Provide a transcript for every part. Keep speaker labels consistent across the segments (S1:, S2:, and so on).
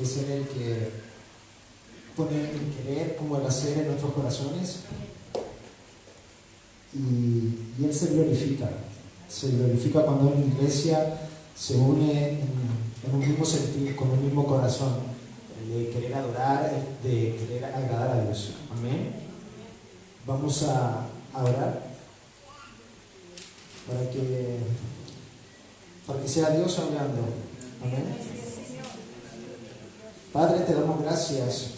S1: porque es Él el que pone el querer como el hacer en nuestros corazones, y Él se glorifica cuando una iglesia se une en un mismo sentir, con un mismo corazón, de querer adorar, de querer agradar a Dios. Amén. Vamos a orar para que sea Dios hablando. Amén. Padre, te damos gracias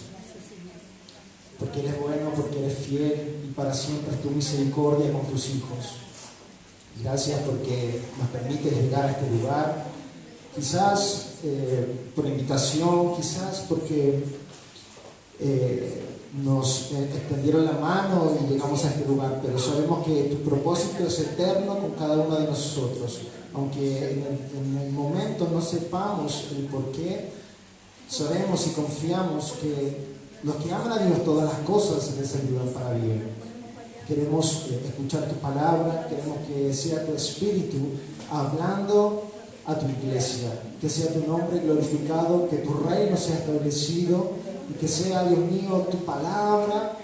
S1: porque eres bueno, porque eres fiel, y para siempre es tu misericordia con tus hijos. Gracias porque nos permites llegar a este lugar, quizás por invitación, quizás porque nos extendieron la mano y llegamos a este lugar, pero sabemos que tu propósito es eterno con cada uno de nosotros. Aunque en el momento no sepamos el por qué, sabemos y confiamos que los que aman a Dios, todas las cosas les ayudan para bien. Queremos escuchar tu palabra, queremos que sea tu Espíritu hablando a tu iglesia, que sea tu nombre glorificado, que tu reino sea establecido, y que sea, Dios mío, tu palabra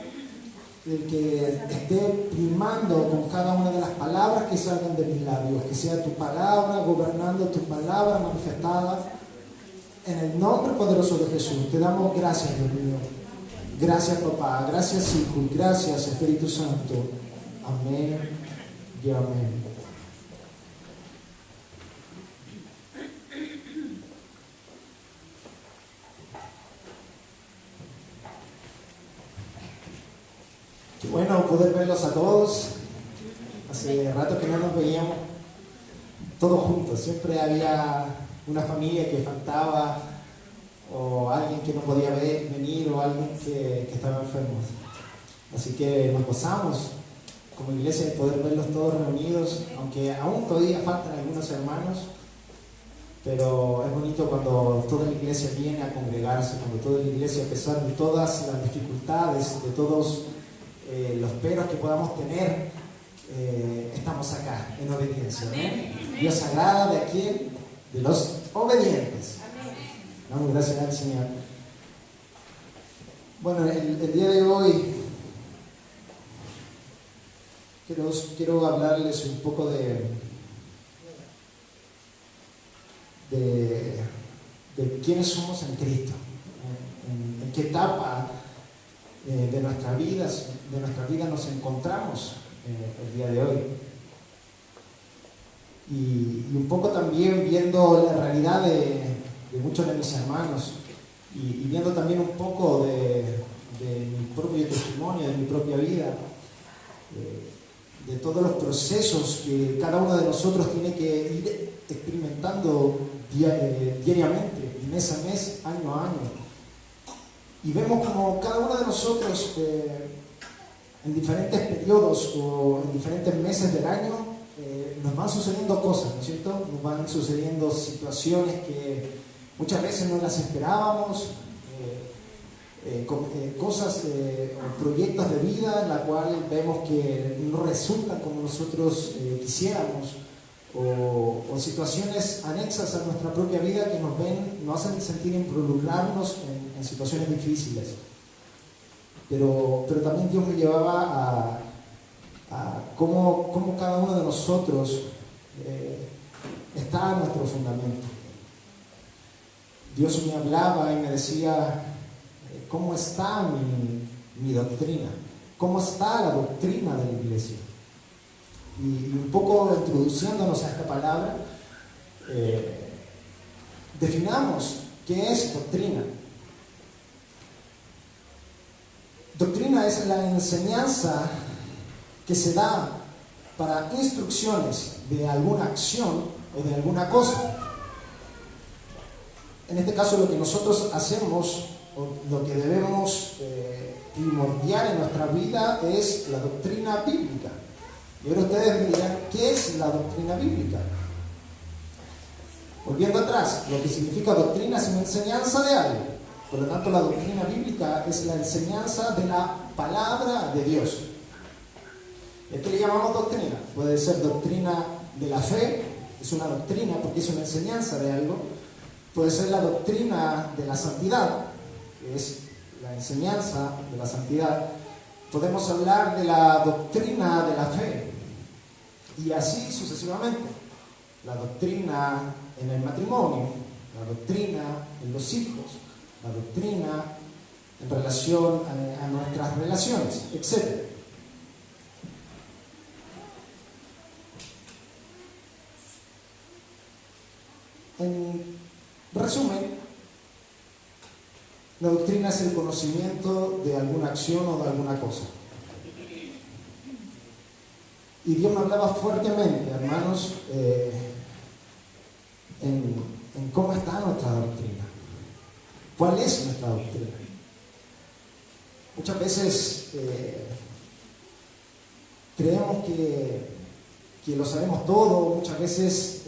S1: el que esté primando con cada una de las palabras que salgan de mis labios, que sea tu palabra gobernando, tu palabra manifestada, en el nombre poderoso de Jesús. Te damos gracias, Dios mío. Gracias, papá. Gracias, Hijo. Y gracias, Espíritu Santo. Amén y amén. Qué bueno poder verlos a todos. Hace rato que no nos veíamos todos juntos. Siempre había una familia que faltaba, o alguien que no podía venir, o alguien que estaba enfermo. Así que nos gozamos como iglesia de poder verlos todos reunidos, aunque aún todavía faltan algunos hermanos, pero es bonito cuando toda la iglesia viene a congregarse, cuando toda la iglesia, a pesar de todas las dificultades, de todos los peros que podamos tener, estamos acá en obediencia. ¿Amén? Dios agrada de quién? De los obedientes. Damos gracias al Señor. Bueno, el día de hoy quiero hablarles un poco de quiénes somos en Cristo, en qué etapa de nuestra vida nos encontramos el día de hoy. Y un poco también viendo la realidad de muchos de mis hermanos, y viendo también un poco de mi propio testimonio, de mi propia vida, de todos los procesos que cada uno de nosotros tiene que ir experimentando diariamente, mes a mes, año a año. Y vemos como cada uno de nosotros en diferentes periodos o en diferentes meses del año nos van sucediendo cosas, ¿no es cierto? Nos van sucediendo situaciones que muchas veces no las esperábamos, cosas o proyectos de vida en la cual vemos que no resultan como nosotros quisiéramos, o situaciones anexas a nuestra propia vida que nos hacen sentir involucrarnos en situaciones difíciles. Pero también Dios me llevaba a cómo cada uno de nosotros está en nuestro fundamento. Dios me hablaba y me decía, ¿cómo está mi doctrina? ¿Cómo está la doctrina de la iglesia? Y un poco introduciéndonos a esta palabra, definamos qué es doctrina. Doctrina es la enseñanza que se da para instrucciones de alguna acción o de alguna cosa. En este caso, lo que nosotros hacemos, o lo que debemos primordial en nuestra vida, es la doctrina bíblica. Y ahora ustedes me dirán, ¿qué es la doctrina bíblica? Volviendo atrás, lo que significa doctrina es una enseñanza de algo. Por lo tanto, la doctrina bíblica es la enseñanza de la palabra de Dios. ¿A qué le llamamos doctrina? Puede ser doctrina de la fe, es una doctrina porque es una enseñanza de algo. puede ser la doctrina de la santidad, que es la enseñanza de la santidad. Podemos hablar de la doctrina de la fe, y así sucesivamente. La doctrina en el matrimonio, la doctrina en los hijos, la doctrina en relación a nuestras relaciones, etc. En resumen, la doctrina es el conocimiento de alguna acción o de alguna cosa. Y Dios me hablaba fuertemente, hermanos, en cómo está nuestra doctrina. ¿Cuál es nuestra doctrina? Muchas veces creemos que lo sabemos todo. Muchas veces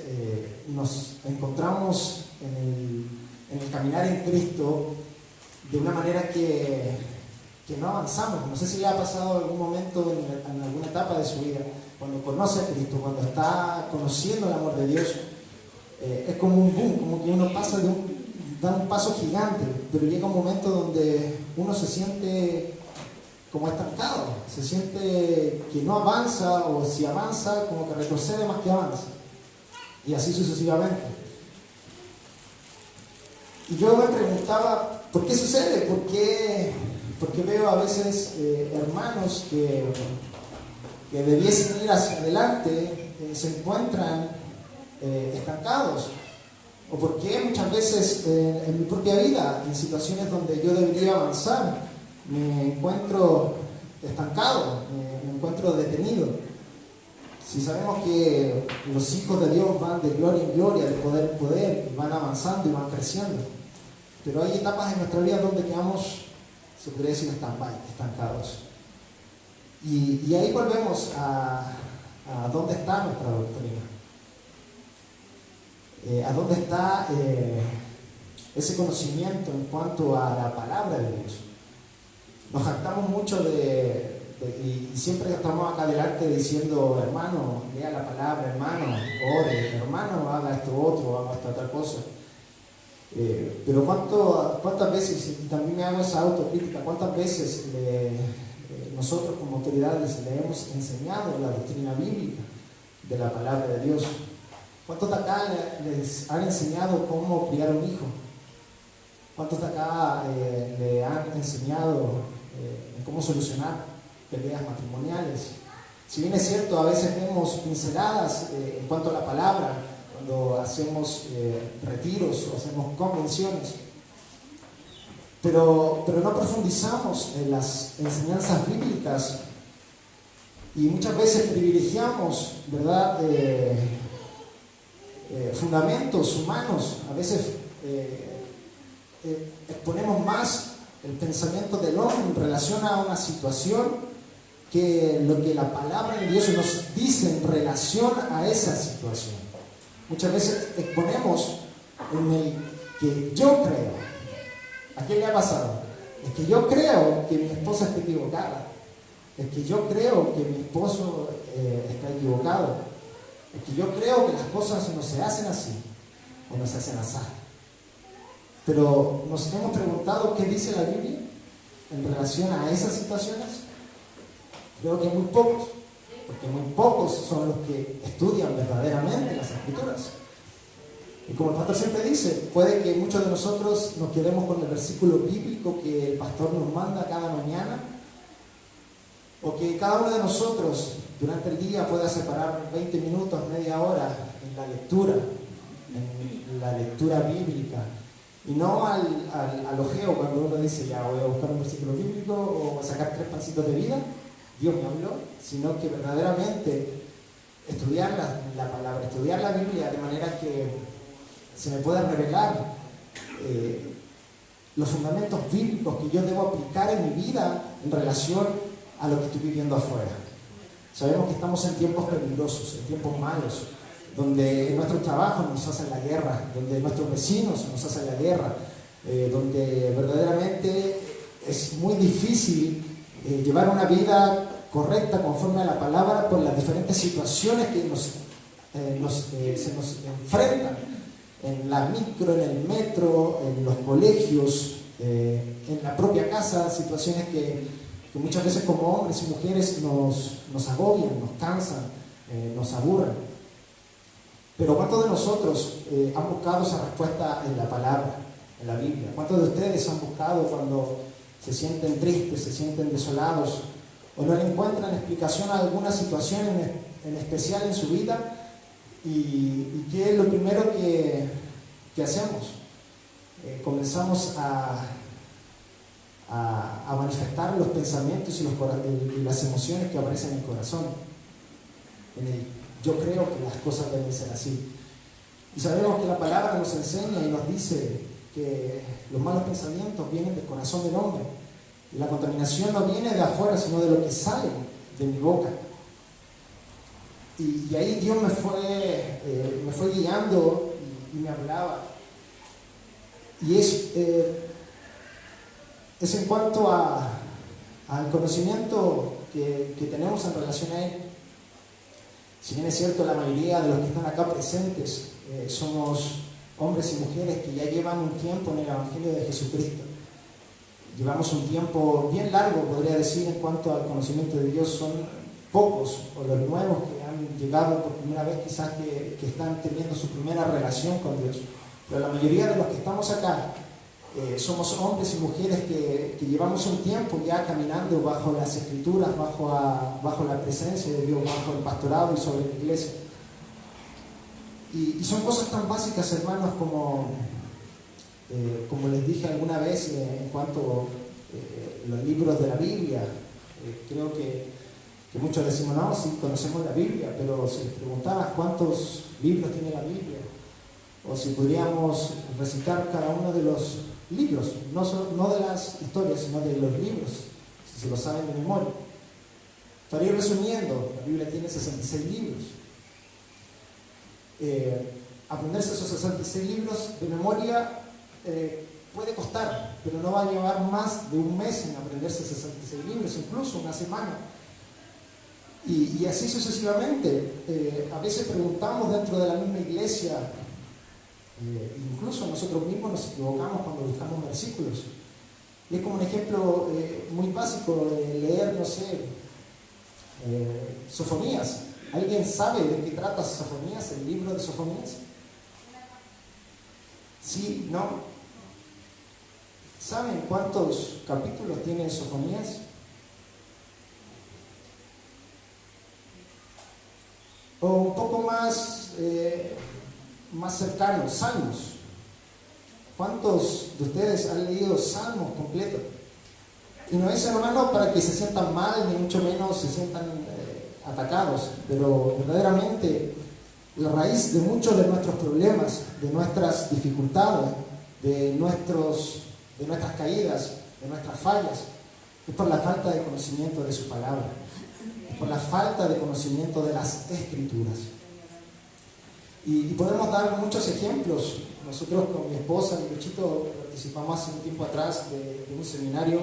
S1: nos encontramos en el caminar en Cristo de una manera que no avanzamos. No sé si le ha pasado algún momento en alguna etapa de su vida, cuando conoce a Cristo, cuando está conociendo el amor de Dios, es como un boom, como que uno pasa da un paso gigante, pero llega un momento donde uno se siente como estancado, se siente que no avanza, o si avanza, como que retrocede más que avanza, y así sucesivamente. Y yo me preguntaba, ¿por qué sucede? Porque veo a veces hermanos que debiesen ir hacia adelante, se encuentran estancados. O por qué muchas veces en mi propia vida, en situaciones donde yo debería avanzar, me encuentro estancado, me encuentro detenido. Si sabemos que los hijos de Dios van de gloria en gloria, de poder en poder, y van avanzando y van creciendo, pero hay etapas en nuestra vida donde quedamos, se podría decir, estancados. Y ahí volvemos a dónde está nuestra doctrina. ¿A dónde está ese conocimiento en cuanto a la palabra de Dios? Nos jactamos mucho y siempre estamos acá adelante diciendo, hermano, lea la palabra, hermano, ore, hermano, haga esto otro, haga esta otra cosa. Pero ¿cuántas veces, y también me hago esa autocrítica, cuántas veces nosotros como autoridades le hemos enseñado la doctrina bíblica de la palabra de Dios? ¿Cuántos de acá les han enseñado cómo criar un hijo? ¿Cuántos de acá le han enseñado cómo solucionar peleas matrimoniales? Si bien es cierto, a veces vemos pinceladas en cuanto a la palabra, cuando hacemos retiros o hacemos convenciones, pero no profundizamos en las enseñanzas bíblicas, y muchas veces privilegiamos, ¿verdad?, fundamentos humanos. A veces exponemos más el pensamiento del hombre en relación a una situación que lo que la palabra de Dios nos dice en relación a esa situación. Muchas veces exponemos en el que yo creo. ¿A quién le ha pasado? Es que yo creo que mi esposa está equivocada. Es que yo creo que mi esposo está equivocado. Es que yo creo que las cosas no se hacen así o no se hacen así. Pero nos hemos preguntado qué dice la Biblia en relación a esas situaciones. Creo que muy pocos, porque muy pocos son los que estudian verdaderamente las Escrituras. Y como el pastor siempre dice, puede que muchos de nosotros nos quedemos con el versículo bíblico que el pastor nos manda cada mañana, o que cada uno de nosotros durante el día pueda separar 20 minutos, media hora en la lectura bíblica, y no al ojeo, cuando uno dice, ya voy a buscar un versículo bíblico o sacar 3 pancitos de vida, Dios me habló, sino que verdaderamente estudiar la palabra, estudiar la Biblia de manera que se me pueda revelar los fundamentos bíblicos que yo debo aplicar en mi vida en relación a lo que estoy viviendo afuera. Sabemos que estamos en tiempos peligrosos, en tiempos malos, donde en nuestros trabajos nos hacen la guerra, donde nuestros vecinos nos hacen la guerra, donde verdaderamente es muy difícil llevar una vida correcta conforme a la palabra por las diferentes situaciones que se nos enfrentan. en la micro, en el metro, en los colegios, en la propia casa, situaciones que muchas veces como hombres y mujeres nos agobian, nos cansan, nos aburren. Pero ¿cuántos de nosotros han buscado esa respuesta en la palabra, en la Biblia? ¿Cuántos de ustedes han buscado cuando se sienten tristes, se sienten desolados o no le encuentran explicación a alguna situación en especial en su vida? ¿Y qué es lo primero que hacemos? Comenzamos a manifestar los pensamientos y las emociones que aparecen en el corazón. Yo creo que las cosas deben ser así. Y sabemos que la palabra nos enseña y nos dice que los malos pensamientos vienen del corazón del hombre. Y la contaminación no viene de afuera, sino de lo que sale de mi boca. Y ahí Dios me fue guiando y me hablaba. Y es en cuanto al conocimiento que tenemos en relación a Él. Si bien es cierto, la mayoría de los que están acá presentes somos hombres y mujeres que ya llevan un tiempo en el Evangelio de Jesucristo. Llevamos un tiempo bien largo, podría decir, en cuanto al conocimiento de Dios. Son pocos, o los nuevos que han llegado por primera vez, quizás que están teniendo su primera relación con Dios. Pero la mayoría de los que estamos acá somos hombres y mujeres que llevamos un tiempo ya caminando bajo las Escrituras, bajo la presencia de Dios, bajo el pastorado y sobre la iglesia. Y son cosas tan básicas, hermanos, como les dije alguna vez en cuanto a los libros de la Biblia. Creo que muchos decimos, no, sí, conocemos la Biblia, pero si les preguntabas cuántos libros tiene la Biblia, o si podríamos recitar cada uno de los libros, no de las historias, sino de los libros, si se lo saben de memoria. Para ir resumiendo, la Biblia tiene 66 libros. Aprenderse esos 66 libros de memoria puede costar, pero no va a llevar más de un mes en aprenderse 66 libros, incluso una semana. Y así sucesivamente. A veces preguntamos dentro de la misma iglesia, incluso nosotros mismos nos equivocamos cuando buscamos versículos. Y es como un ejemplo muy básico de leer, no sé, Sofonías. ¿Alguien sabe de qué trata Sofonías, el libro de Sofonías? ¿Sí? ¿No? ¿Saben cuántos capítulos tiene Sofonías? O un poco más cercano, Salmos. ¿Cuántos de ustedes han leído Salmos completos? Y no es, hermano, para que se sientan mal, ni mucho menos se sientan atacados, pero verdaderamente la raíz de muchos de nuestros problemas, de nuestras dificultades, de nuestras caídas, de nuestras fallas, es por la falta de conocimiento de su palabra, es por la falta de conocimiento de las Escrituras. Y podemos dar muchos ejemplos. Nosotros con mi esposa y Luchito participamos hace un tiempo atrás de un seminario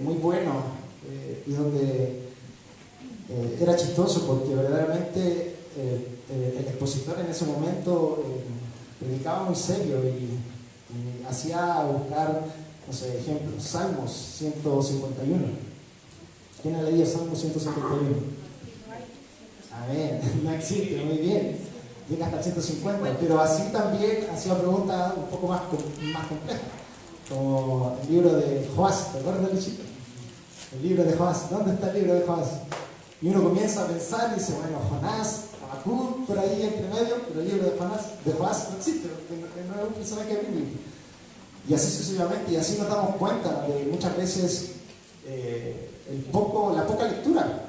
S1: muy bueno, y donde era chistoso porque verdaderamente el expositor en ese momento predicaba muy serio y hacía buscar, no sé, ejemplos. Salmos 151. ¿Quién ha leído Salmos 151? Amén, no existe, muy bien. Llega hasta el 150, pero así también hacía preguntas un poco más complejas, como el libro de Joás. ¿Te acuerdas, Luchito? El libro de Joás. ¿Dónde está el libro de Joás? Y uno comienza a pensar y dice, bueno, Jonás, Habacuc, por ahí entre medio, pero el libro de Joás no existe, no es un personaje bíblico. Y así sucesivamente, y así nos damos cuenta de muchas veces la poca lectura,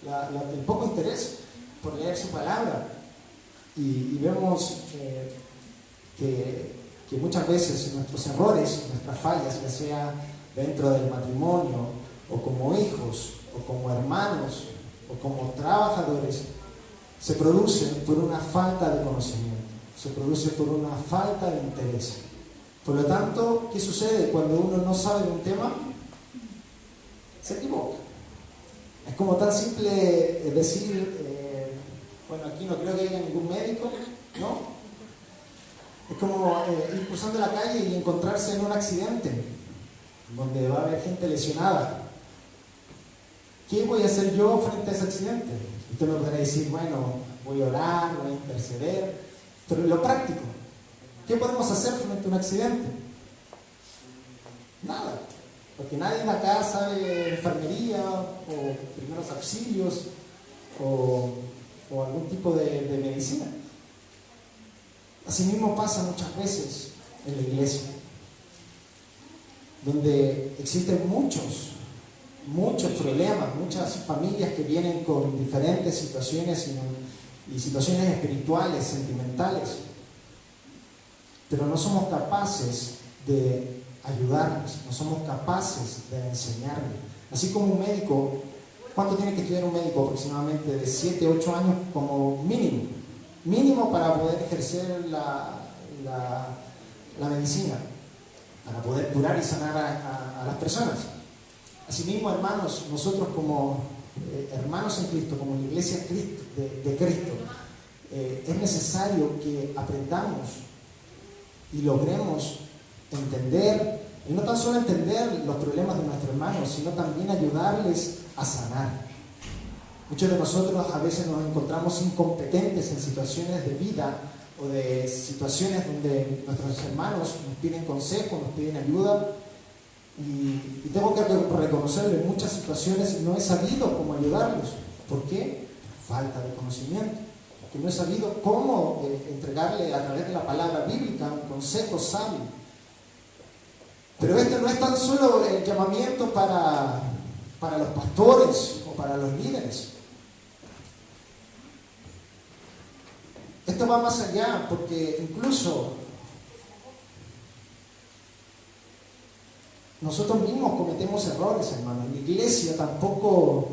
S1: el poco interés por leer su palabra. Y vemos que muchas veces nuestros errores, nuestras fallas, ya sea dentro del matrimonio, o como hijos, o como hermanos, o como trabajadores, se producen por una falta de conocimiento, se produce por una falta de interés. Por lo tanto, ¿qué sucede cuando uno no sabe de un tema? Se equivoca. Es como tan simple decir, bueno, aquí no creo que haya ningún médico, ¿no? Es como ir cruzando la calle y encontrarse en un accidente, donde va a haber gente lesionada. ¿Qué voy a hacer yo frente a ese accidente? Usted me podrá decir, bueno, voy a orar, voy a interceder, pero lo práctico, ¿qué podemos hacer frente a un accidente? Nada, porque nadie de acá sabe enfermería o primeros auxilios o algún tipo de medicina. Asimismo pasa muchas veces en la iglesia, donde existen muchos problemas, muchas familias que vienen con diferentes situaciones y situaciones espirituales, sentimentales, pero no somos capaces de ayudarles, no somos capaces de enseñarles. Así como un médico, ¿cuánto tiene que estudiar un médico? Aproximadamente de 7, 8 años como mínimo para poder ejercer la medicina, para poder curar y sanar a las personas. Asimismo, hermanos, nosotros como hermanos en Cristo, como la iglesia de Cristo, es necesario que aprendamos y logremos entender, y no tan solo entender los problemas de nuestros hermanos, sino también ayudarles a sanar. Muchos de nosotros a veces nos encontramos incompetentes en situaciones de vida o de situaciones donde nuestros hermanos nos piden consejo, nos piden ayuda, y tengo que reconocerlo, en muchas situaciones no he sabido cómo ayudarlos. ¿Por qué? Por falta de conocimiento. Porque no he sabido cómo entregarle a través de la palabra bíblica un consejo sabio. Pero este no es tan solo el llamamiento para los pastores o para los líderes. Esto va más allá, porque incluso nosotros mismos cometemos errores, hermano. La iglesia tampoco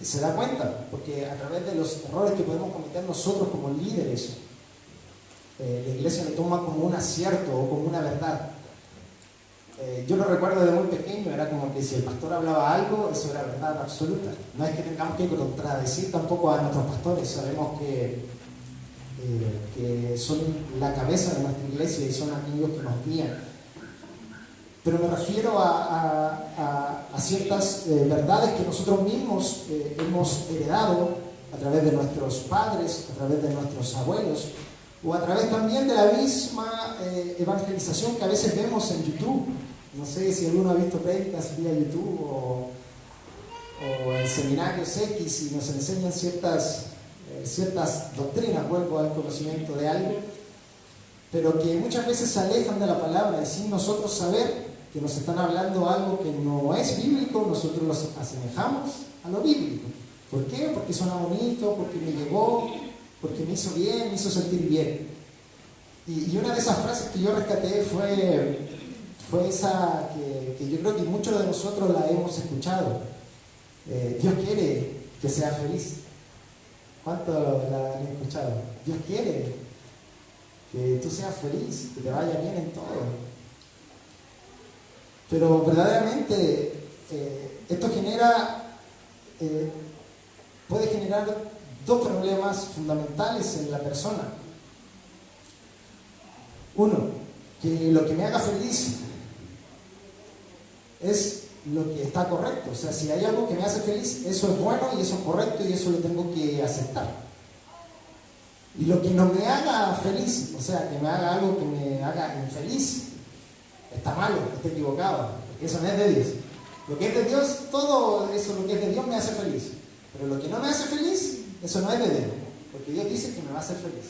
S1: se da cuenta, porque a través de los errores que podemos cometer nosotros como líderes, la iglesia lo toma como un acierto o como una verdad. Yo lo recuerdo desde muy pequeño, era como que si el pastor hablaba algo, eso era verdad absoluta. No es que tengamos que contradecir tampoco a nuestros pastores, sabemos que son la cabeza de nuestra iglesia y son aquellos que nos guían. Pero me refiero a ciertas verdades que nosotros mismos hemos heredado a través de nuestros padres, a través de nuestros abuelos, o a través también de la misma evangelización que a veces vemos en YouTube. No sé si alguno ha visto prédicas vía YouTube o en seminarios X y nos enseñan ciertas doctrinas, vuelvo al conocimiento de algo, pero que muchas veces se alejan de la palabra y sin nosotros saber que nos están hablando algo que no es bíblico, nosotros los asemejamos a lo bíblico. ¿Por qué? Porque suena bonito, porque me llegó, porque me hizo bien, me hizo sentir bien. Y una de esas frases que yo rescaté fue esa que yo creo que muchos de nosotros la hemos escuchado. Dios quiere que sea feliz. ¿Cuánto la han escuchado? Dios quiere que tú seas feliz, que te vaya bien en todo. Pero verdaderamente esto puede generar dos problemas fundamentales en la persona. Uno, que lo que me haga feliz es lo que está correcto. O sea, si hay algo que me hace feliz, eso es bueno y eso es correcto y eso lo tengo que aceptar. Y lo que no me haga feliz, o sea, que me haga algo que me haga infeliz, está malo, está equivocado, porque eso no es de Dios. Lo que es de Dios, todo eso, lo que es de Dios me hace feliz. Pero lo que no me hace feliz, eso no es de Dios, porque Dios dice que me va a hacer feliz.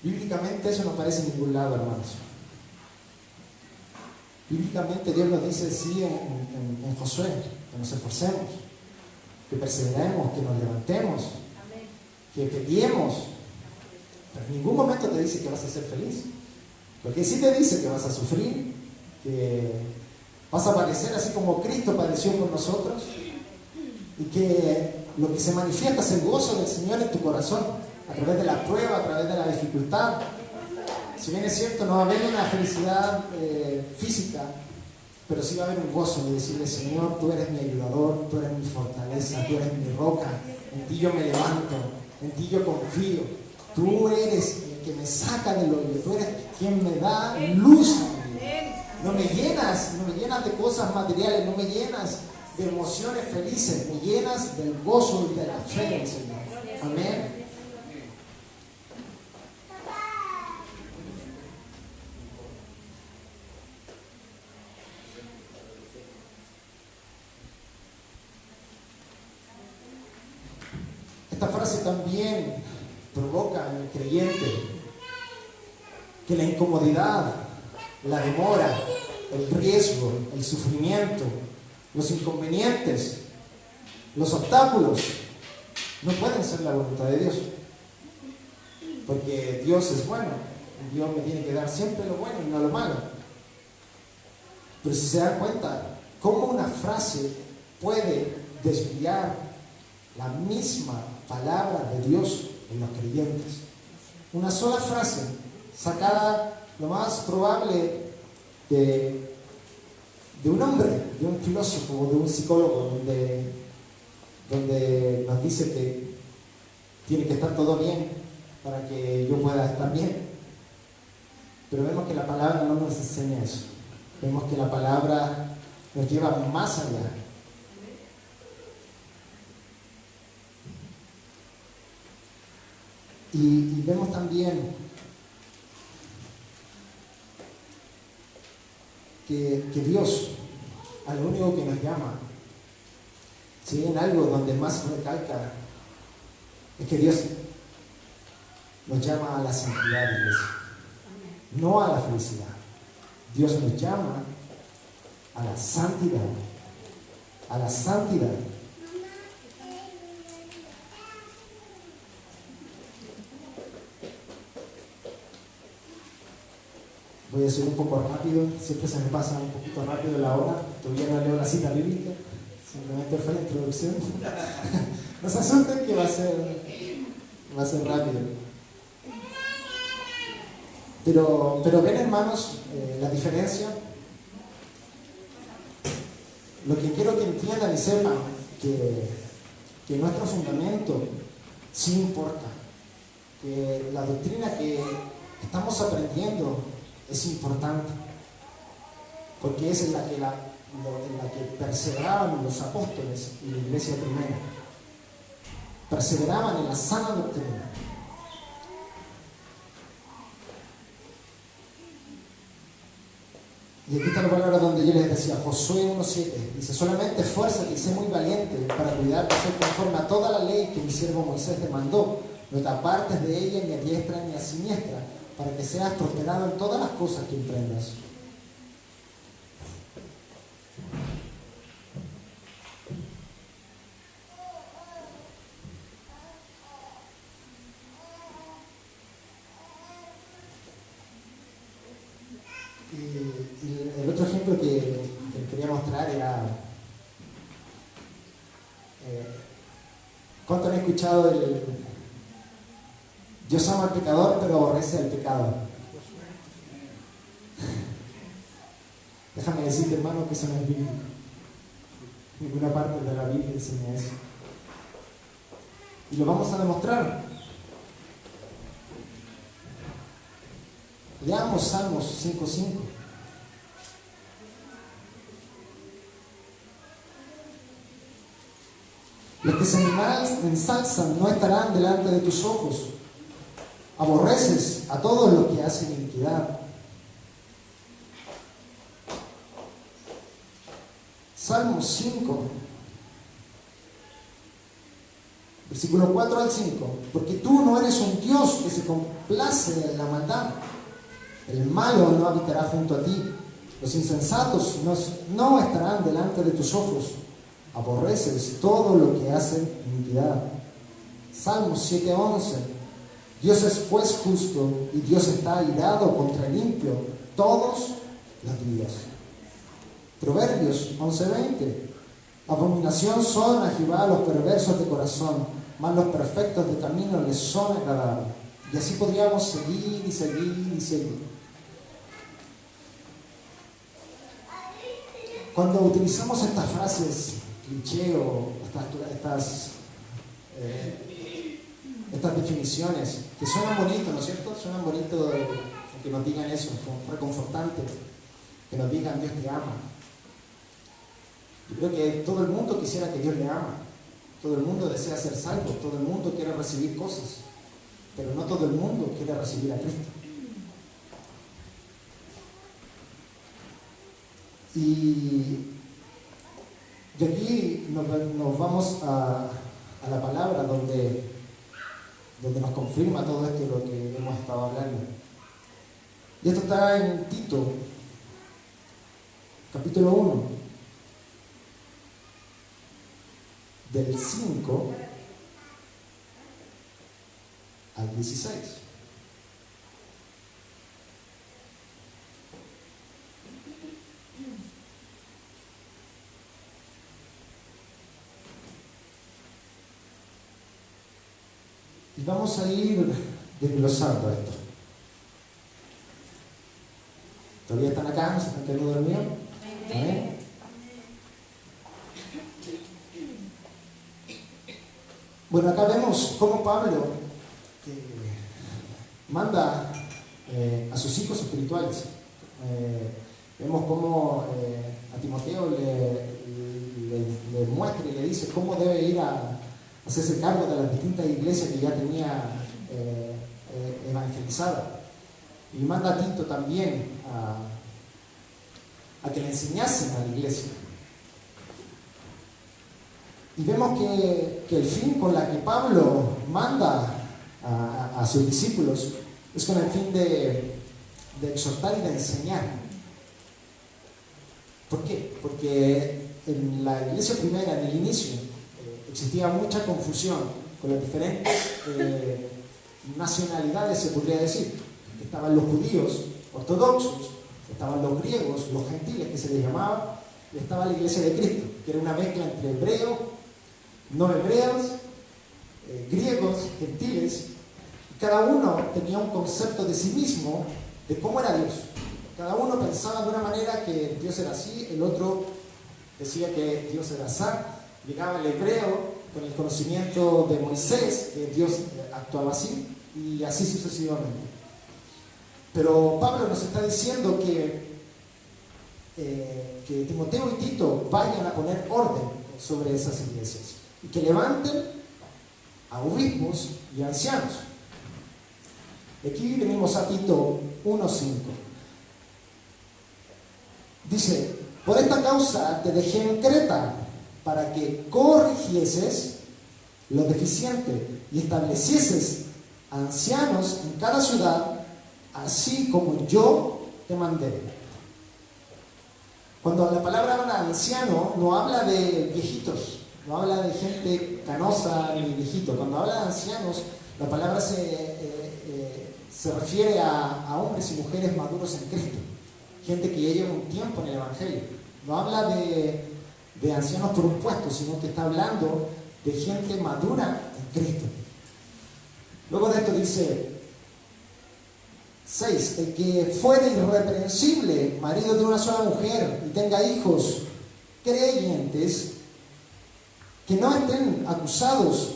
S1: Bíblicamente eso no aparece en ningún lado, hermanos. Bíblicamente Dios nos dice sí en Josué, que nos esforcemos, que perseveremos, que nos levantemos, que peleemos. Pero en ningún momento te dice que vas a ser feliz. Lo que sí te dice que vas a sufrir, que vas a padecer así como Cristo padeció por nosotros, y que lo que se manifiesta es el gozo del Señor en tu corazón, a través de la prueba, a través de la dificultad. Si bien es cierto, no va a haber una felicidad física, pero sí va a haber un gozo de decirle: Señor, tú eres mi ayudador, tú eres mi fortaleza, tú eres mi roca, En ti yo me levanto, en ti yo confío. Tú eres el que me saca del hoyo, tú eres quien me da luz a mí. No me llenas de cosas materiales, no me llenas de emociones felices, me llenas del gozo y de la fe del Señor. Amén. Esta frase también provoca en el creyente que la incomodidad, la demora, el riesgo, el sufrimiento, los inconvenientes, los obstáculos no pueden ser la voluntad de Dios, porque Dios es bueno, Dios me tiene que dar siempre lo bueno y no lo malo. Pero si se dan cuenta, ¿cómo una frase puede desviar la misma palabra de Dios en los creyentes? Una sola frase sacada, lo más probable, de un hombre, de un filósofo, de un psicólogo, donde nos dice que tiene que estar todo bien para que yo pueda estar bien. Pero vemos que la palabra no nos enseña eso. Vemos que la palabra nos lleva más allá. Y vemos también que Dios, a lo único que nos llama, si en algo donde más recalca, es que Dios nos llama a la santidad, iglesia, no a la felicidad. Dios nos llama a la santidad, a la santidad. Voy a ser un poco rápido, siempre se me pasa un poquito rápido la hora, todavía no leo la cita bíblica, simplemente fue la introducción. No se asusten que va a ser rápido. Pero ven, hermanos, la diferencia. Lo que quiero que entiendan y sepan que nuestro fundamento sí importa, que la doctrina que estamos aprendiendo es importante, porque es en la que perseveraban los apóstoles y la iglesia primera. Perseveraban en la sana doctrina. Y aquí está la palabra donde yo les decía, Josué 1:7, dice: solamente esfuérzate y sé muy valiente para cuidar de ser conforme a toda la ley que mi siervo Moisés te mandó. No te apartes de ella ni a diestra ni a siniestra, para que seas prosperado en todas las cosas que emprendas. Y el otro ejemplo que quería mostrar era, ¿cuánto han escuchado el Dios ama al pecador pero aborrece al pecado? Déjame decirte, hermano, que eso no es bíblico. Ninguna parte de la Biblia enseña eso. Y lo vamos a demostrar. Leamos Salmos 5:5. Los que se ensalzan no estarán delante de tus ojos. Aborreces a todos los que hacen iniquidad. Salmos 5, versículo 4 al 5. Porque tú no eres un Dios que se complace en la maldad. El malo no habitará junto a ti. Los insensatos no estarán delante de tus ojos. Aborreces todo lo que hacen iniquidad. Salmos 7:11. Dios es pues justo y Dios está airado contra el impío todos los días. Proverbios 11:20. Abominación son a Jehová los perversos de corazón, mas los perfectos de camino les son agradables. Y así podríamos seguir y seguir y seguir. Cuando utilizamos estas frases cliché o estas estas definiciones que suenan bonitos, ¿no es cierto? Suenan bonitos que nos digan eso, reconfortante, que nos digan Dios te ama. Yo creo que todo el mundo quisiera que Dios le ama, todo el mundo desea ser salvo, todo el mundo quiere recibir cosas, pero no todo el mundo quiere recibir a Cristo. Y de aquí nos vamos a la palabra donde nos confirma todo esto de lo que hemos estado hablando. Y esto está en Tito, capítulo 1, del 5 al 16. Y vamos a ir desglosando esto. ¿Todavía están acá? ¿No se están quedando dormidos? ¿Amén? Bueno, acá vemos cómo Pablo manda a sus hijos espirituales. Vemos cómo a Timoteo le muestra y le dice cómo debe ir a hacerse cargo de las distintas iglesias que ya tenía evangelizadas. Y manda a Tito también a que le enseñasen a la iglesia. Y vemos que el fin con la que Pablo manda a sus discípulos es con el fin de exhortar y de enseñar. ¿Por qué? Porque en la iglesia primera, en el inicio, existía mucha confusión con las diferentes nacionalidades, se podría decir. Estaban los judíos ortodoxos, estaban los griegos, los gentiles que se les llamaba, y estaba la iglesia de Cristo, que era una mezcla entre hebreos, no hebreos, griegos, gentiles. Cada uno tenía un concepto de sí mismo, de cómo era Dios. Cada uno pensaba de una manera que Dios era así, el otro decía que Dios era así. Llegaba el hebreo con el conocimiento de Moisés, que Dios actuaba así, y así sucesivamente. Pero Pablo nos está diciendo que Timoteo y Tito vayan a poner orden sobre esas iglesias y que levanten a obispos y ancianos. Aquí venimos a Tito 1:5. Dice: por esta causa te dejé en Creta, para que corrigieses lo deficiente y establecieses ancianos en cada ciudad, así como yo te mandé. Cuando la palabra habla de anciano, no habla de viejitos, no habla de gente canosa ni viejito. Cuando habla de ancianos, la palabra se refiere a hombres y mujeres maduros en Cristo, gente que ya lleva un tiempo en el Evangelio. No habla de ancianos por un puesto, sino que está hablando de gente madura en Cristo. Luego de esto dice 6: el que fuere irreprensible, marido de una sola mujer, y tenga hijos creyentes, que no estén acusados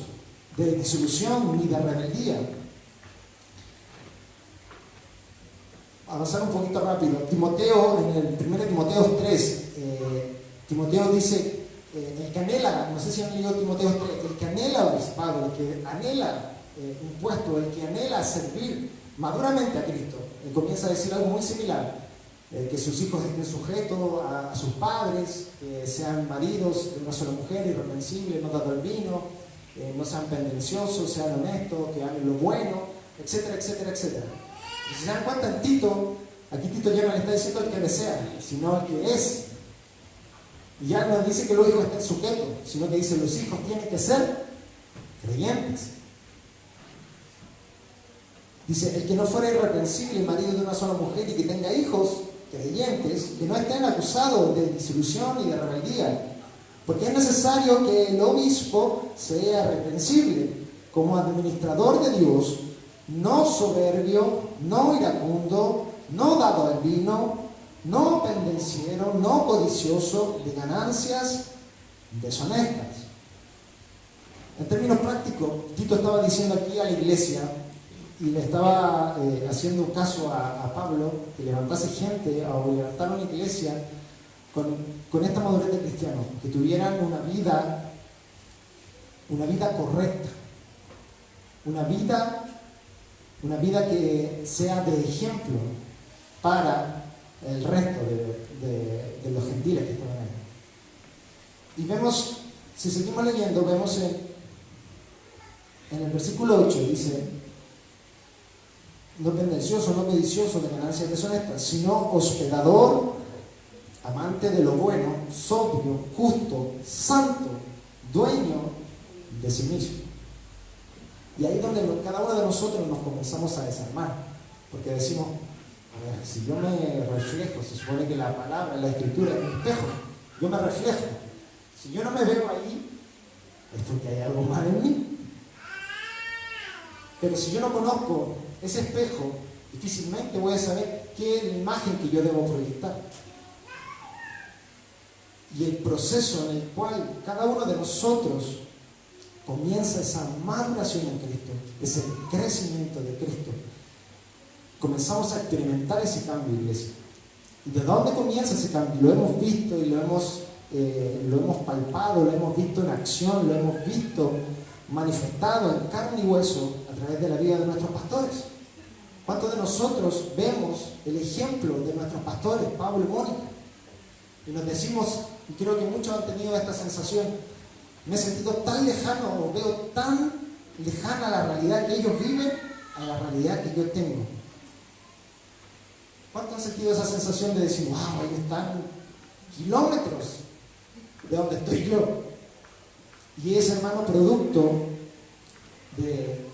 S1: de disolución ni de rebeldía. Avanzar un poquito rápido. Timoteo, en el 1 Timoteo 3, Timoteo dice, el que anhela, no sé si han leído Timoteo 3, el que anhela obispado, el que anhela un puesto, el que anhela servir maduramente a Cristo, comienza a decir algo muy similar, que sus hijos estén sujetos a sus padres, que sean maridos de una sola mujer, irreprensibles, no dado al vino, no sean pendenciosos, sean honestos, que hagan lo bueno, etcétera, etcétera, etcétera. Y si se dan cuenta en Tito, aquí Tito ya no le está diciendo el que desea, sino el que es. Y ya no dice que los hijos estén sujetos, sino que dice los hijos tienen que ser creyentes. Dice, el que no fuera irreprensible, marido de una sola mujer, y que tenga hijos creyentes, que no estén acusados de disolución y de rebeldía, porque es necesario que el obispo sea reprensible, como administrador de Dios, no soberbio, no iracundo, no dado al vino, no pendenciero, no codicioso de ganancias deshonestas. En términos prácticos, Tito estaba diciendo aquí a la iglesia y le estaba haciendo caso a Pablo que levantase gente o levantar una iglesia con esta madurez de cristianos, que tuvieran una vida correcta, una vida que sea de ejemplo para el resto de los gentiles que estaban ahí. Y vemos, si seguimos leyendo, vemos en el versículo 8, dice: no tendencioso, no codicioso de ganancias deshonestas, sino hospedador, amante de lo bueno, sobrio, justo, santo, dueño de sí mismo. Y ahí es donde cada uno de nosotros nos comenzamos a desarmar, porque decimos: a ver, si yo me reflejo, se supone que la palabra, la escritura es un espejo, yo me reflejo. Si yo no me veo ahí, es porque hay algo mal en mí. Pero si yo no conozco ese espejo, difícilmente voy a saber qué es la imagen que yo debo proyectar. Y el proceso en el cual cada uno de nosotros comienza esa maduración en Cristo, ese crecimiento de Cristo, comenzamos a experimentar ese cambio, iglesia. ¿Y de dónde comienza ese cambio? Lo hemos visto y lo hemos palpado, lo hemos visto en acción, lo hemos visto manifestado en carne y hueso a través de la vida de nuestros pastores. ¿Cuántos de nosotros vemos el ejemplo de nuestros pastores, Pablo y Mónica? Y nos decimos, y creo que muchos han tenido esta sensación: me he sentido tan lejano, o veo tan lejana la realidad que ellos viven a la realidad que yo tengo. ¿Cuántos han sentido esa sensación de decir: wow, ellos están kilómetros de donde estoy yo? Y es, hermano, producto de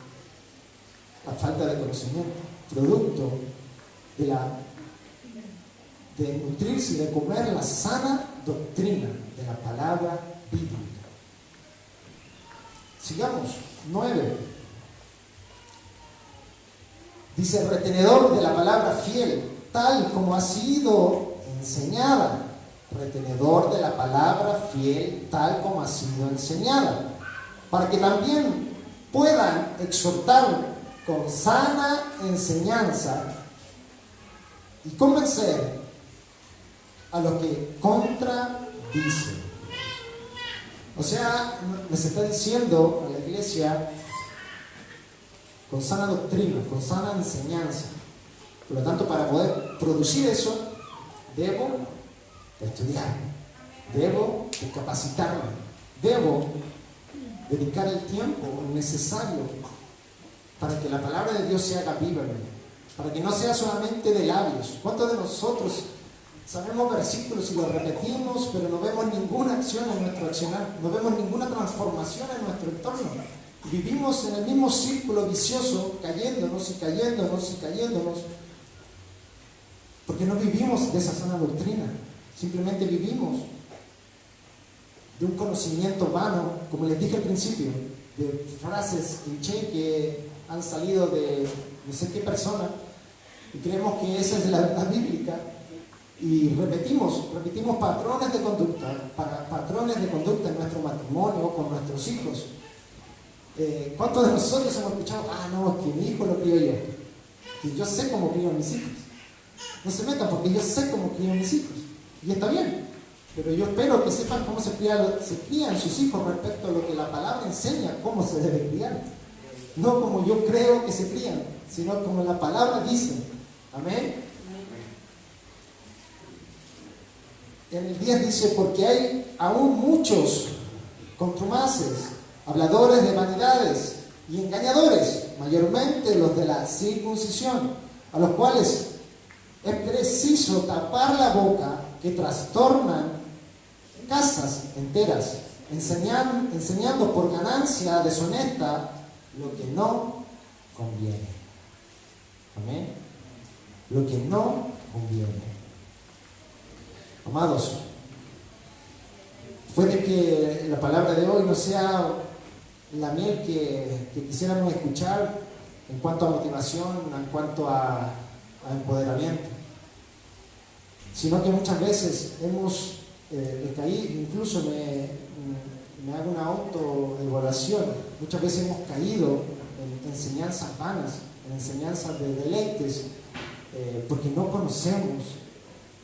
S1: la falta de conocimiento, producto de nutrirse y de comer la sana doctrina de la palabra bíblica. Sigamos. 9. Dice: retenedor de la palabra fiel, tal como ha sido enseñada. Retenedor de la palabra fiel, tal como ha sido enseñada, para que también puedan exhortar con sana enseñanza y convencer a los que contradicen. O sea, les está diciendo a la iglesia: con sana doctrina, con sana enseñanza. Por lo tanto, para poder producir eso, debo estudiar, debo capacitarme, debo dedicar el tiempo necesario para que la palabra de Dios se haga viva en mí, para que no sea solamente de labios. ¿Cuántos de nosotros sabemos versículos y los repetimos, pero no vemos ninguna acción en nuestro accionar, no vemos ninguna transformación en nuestro entorno? Vivimos en el mismo círculo vicioso, cayéndonos y cayéndonos y cayéndonos, porque no vivimos de esa sana doctrina. Simplemente vivimos de un conocimiento vano, como les dije al principio, de frases cliché que han salido de no sé qué persona, y creemos que esa es la verdad bíblica, y repetimos patrones de conducta en nuestro matrimonio o con nuestros hijos. ¿Cuántos de nosotros hemos escuchado: no, que mi hijo lo crío yo, que yo sé cómo crío a mis hijos? No se metan, porque yo sé cómo crío a mis hijos. Y está bien, pero yo espero que sepan cómo se crían sus hijos respecto a lo que la palabra enseña, cómo se debe criar. No como yo creo que se crían, sino como la palabra dice. Amén. En el 10 dice: porque hay aún muchos contumaces, habladores de vanidades y engañadores, mayormente los de la circuncisión, a los cuales es preciso tapar la boca, que trastornan casas enteras, enseñando por ganancia deshonesta lo que no conviene. Amén. Lo que no conviene. Amados, puede que la palabra de hoy no sea la miel que quisiéramos escuchar en cuanto a motivación, en cuanto a empoderamiento, sino que muchas veces hemos caído, incluso me hago una autoevaluación. Muchas veces hemos caído en enseñanzas vanas, en enseñanzas de deleites, porque no conocemos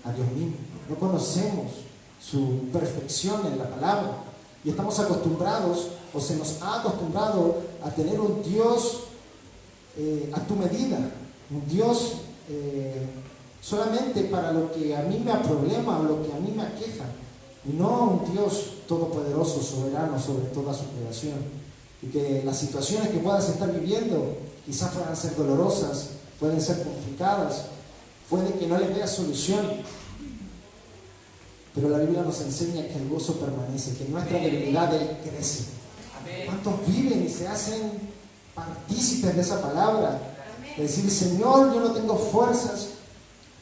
S1: a Dios mismo, no conocemos su perfección en la palabra, y estamos acostumbrados, o se nos ha acostumbrado a tener un Dios a tu medida, un Dios solamente para lo que a mí me problema o lo que a mí me aqueja, y no un Dios todopoderoso, soberano sobre toda su creación. Y que las situaciones que puedas estar viviendo quizás puedan ser dolorosas, pueden ser complicadas, puede que no le veas solución, pero la Biblia nos enseña que el gozo permanece, que en nuestra debilidad Él crece. ¿Cuántos viven y se hacen partícipes de esa palabra? De decir, Señor, yo no tengo fuerzas,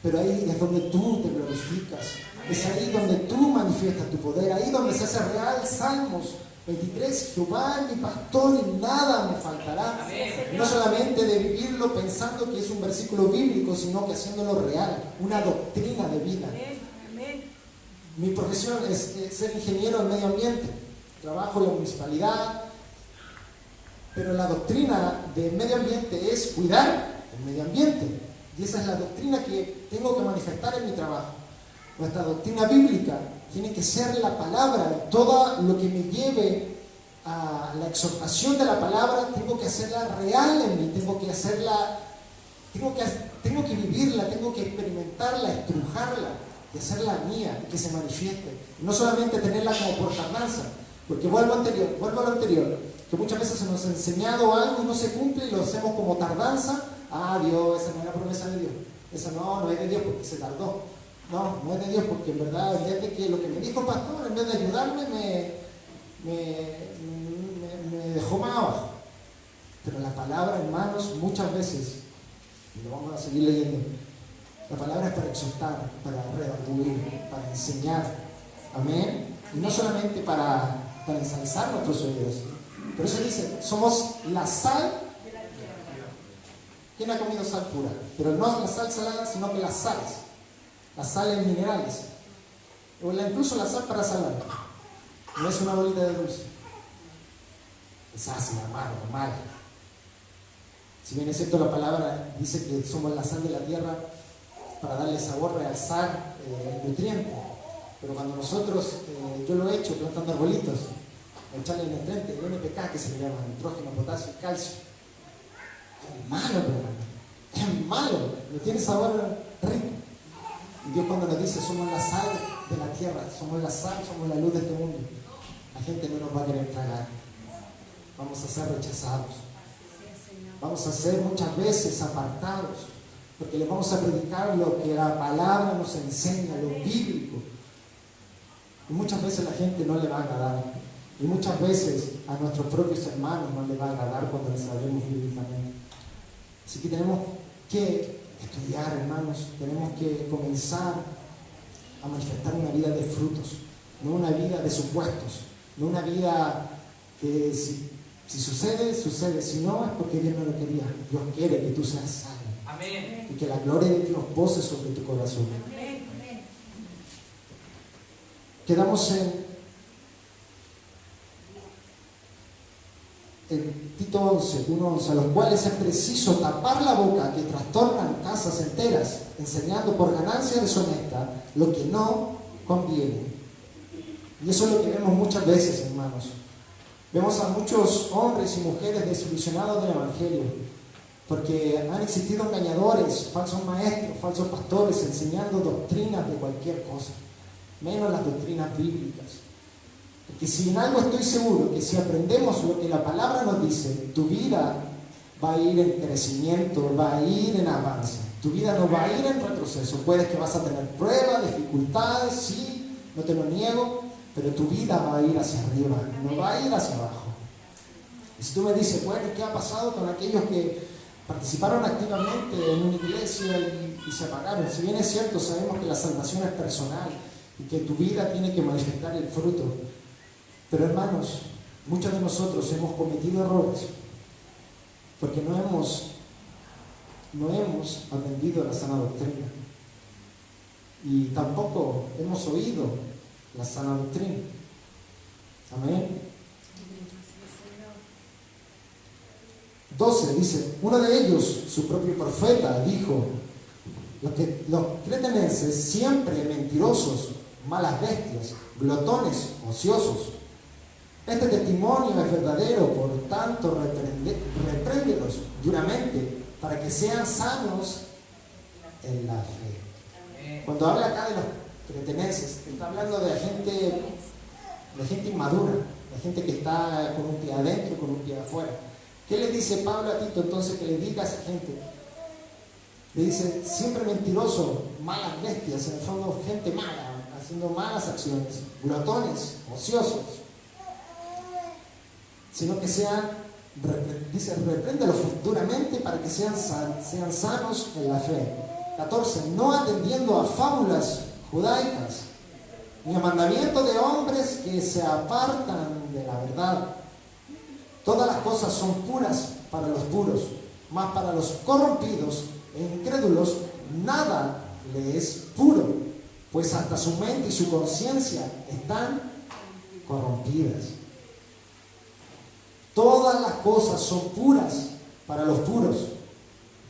S1: pero ahí es donde tú te glorificas, es ahí donde tú manifiestas tu poder, ahí donde se hace real Salmos 23, Jehová es mi pastor y nada me faltará. Y no solamente de vivirlo pensando que es un versículo bíblico, sino que haciéndolo real, una doctrina de vida. Mi profesión es ser ingeniero en medio ambiente, trabajo en la municipalidad, pero la doctrina de medio ambiente es cuidar el medio ambiente, y esa es la doctrina que tengo que manifestar en mi trabajo. Nuestra doctrina bíblica tiene que ser la palabra, todo lo que me lleve a la exhortación de la palabra, tengo que hacerla real en mí, tengo que vivirla, tengo que experimentarla, estrujarla, y hacerla mía, que se manifieste, y no solamente tenerla como por tardanza, porque vuelvo a lo anterior, que muchas veces se nos ha enseñado algo y no se cumple y lo hacemos como tardanza. Dios, esa no es la promesa de Dios, esa no es de Dios porque se tardó, no es de Dios porque en verdad, en vez de que lo que me dijo el pastor, en vez de ayudarme, me dejó más abajo. Pero la palabra, hermanos, muchas veces, y lo vamos a seguir leyendo, la palabra es para exhortar, para redarguir, para enseñar, amén, y no solamente para ensalzar nuestros oídos. Por eso dice, somos la sal. ¿Quién ha comido sal pura? Pero no es la sal salada, sino que las sales minerales, o incluso la sal para salar. No es una bolita de dulce, es ácida, amarga, mala. Si bien es cierto, la palabra dice que somos la sal de la tierra para darle sabor, realzar el nutriente, pero cuando nosotros, yo lo he hecho plantando arbolitos, echarle nutrientes, el NPK que se le llama, nitrógeno, potasio y calcio, es malo, es malo, no tiene sabor rico. Y Dios cuando nos dice somos la sal de la tierra, somos la sal, somos la luz de este mundo, la gente no nos va a querer tragar, vamos a ser rechazados, vamos a ser muchas veces apartados, porque les vamos a predicar lo que la palabra nos enseña, lo bíblico, y muchas veces la gente no le va a agradar, y muchas veces a nuestros propios hermanos no les va a agradar cuando les hablemos bíblicamente. Así que tenemos que estudiar, hermanos, tenemos que comenzar a manifestar una vida de frutos, no una vida de supuestos, no una vida que si sucede, sucede, si no es porque Dios no lo quería. Dios quiere que tú seas salvo. Amén. Y que la gloria de Dios pose sobre tu corazón. Amén. Quedamos en Tito 11, 1:11, a los cuales es preciso tapar la boca que trastornan casas enteras, enseñando por ganancia deshonesta lo que no conviene. Y eso es lo que vemos muchas veces, hermanos. Vemos a muchos hombres y mujeres desilusionados del Evangelio, porque han existido engañadores, falsos maestros, falsos pastores, enseñando doctrinas de cualquier cosa, menos las doctrinas bíblicas. Porque si en algo estoy seguro, que si aprendemos lo que la palabra nos dice, tu vida va a ir en crecimiento, va a ir en avance. Tu vida no va a ir en retroceso. Puedes que vas a tener pruebas, dificultades, sí, no te lo niego, pero tu vida va a ir hacia arriba, no va a ir hacia abajo. Y si tú me dices, bueno, ¿qué ha pasado con aquellos que participaron activamente en una iglesia y se apagaron? Si bien es cierto, sabemos que la salvación es personal y que tu vida tiene que manifestar el fruto. Pero hermanos, muchos de nosotros hemos cometido errores porque no hemos aprendido la sana doctrina y tampoco hemos oído la sana doctrina. Amén. 12 dice, uno de ellos, su propio profeta, dijo, los cretenenses siempre mentirosos, malas bestias, glotones, ociosos. Este testimonio es verdadero, por tanto repréndelos duramente para que sean sanos en la fe. Cuando habla acá de los cretenenses, está hablando de gente inmadura, de gente que está con un pie adentro y con un pie afuera. ¿Qué le dice Pablo a Tito entonces que le diga a esa gente? Le dice, siempre mentiroso, malas bestias, en el fondo gente mala, haciendo malas acciones, glotones, ociosos, sino que sean, dice, repréndelos duramente para que sean sanos en la fe. 14, no atendiendo a fábulas judaicas, ni a mandamientos de hombres que se apartan de la verdad. Todas las cosas son puras para los puros, mas para los corrompidos e incrédulos nada le es puro, pues hasta su mente y su conciencia están corrompidas. Todas las cosas son puras para los puros.